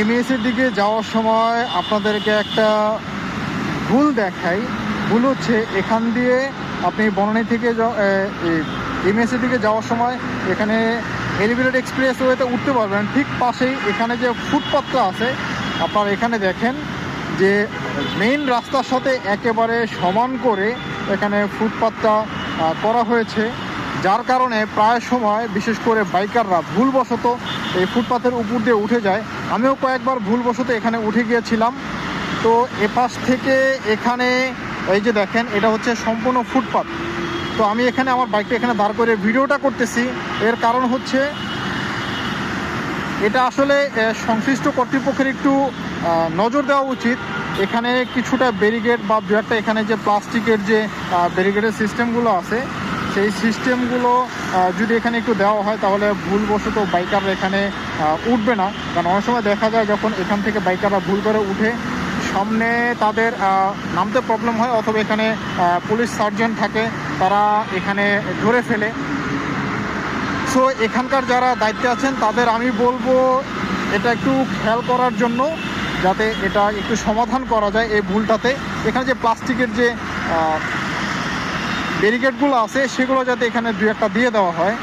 এমএসের দিকে যাওয়ার সময় আপনাদেরকে একটা ভুল দেখাই। ভুল হচ্ছে এখান দিয়ে আপনি বনানী থেকে এমএসের দিকে যাওয়ার সময় এখানে এলিভেটেড এক্সপ্রেস ওয়েতে উঠতে পারবেন। ঠিক পাশেই এখানে যে ফুটপাথটা আছে, আপনার এখানে দেখেন যে মেইন রাস্তার সাথে একেবারে সমান করে এখানে ফুটপাথটা করা হয়েছে, যার কারণে প্রায় সময় বিশেষ করে বাইকাররা ভুলবশত এই ফুটপাথের উপর দিয়ে উঠে যায়। আমিও কয়েকবার ভুলবশত এখানে উঠে গিয়েছিলাম। তো এপাশ থেকে এখানে এই যে দেখেন, এটা হচ্ছে সম্পূর্ণ ফুটপাথ। তো আমি এখানে আমার বাইকটা এখানে দাঁড় করে ভিডিওটা করতেছি। এর কারণ হচ্ছে এটা আসলে সংশ্লিষ্ট কর্তৃপক্ষের একটু নজর দেওয়া উচিত। এখানে কিছুটা ব্যারিকেড বা দু একটা এখানে যে প্লাস্টিকের যে ব্যারিকেডের সিস্টেমগুলো আছে, সেই সিস্টেমগুলো যদি এখানে একটু দেওয়া হয় তাহলে ভুলবশত বাইকাররা এখানে উঠবে না। কারণ অনেক সময় দেখা যায় যখন এখান থেকে বাইকাররা ভুল করে উঠে, সামনে তাদের নামতে প্রবলেম হয়, অথবা এখানে পুলিশ সার্জেন্ট থাকে, তারা এখানে ধরে ফেলে। সো এখানকার যারা দায়িত্বে আছেন তাদের আমি বলবো এটা একটু খেয়াল করার জন্য, যাতে এটা একটু সমাধান করা যায় এই ভুলটাতে। এখানে যে প্লাস্টিকের যে ব্যারিকেডগুলো আছে সেগুলো যাতে এখানে দু একটা দিয়ে দেওয়া হয়।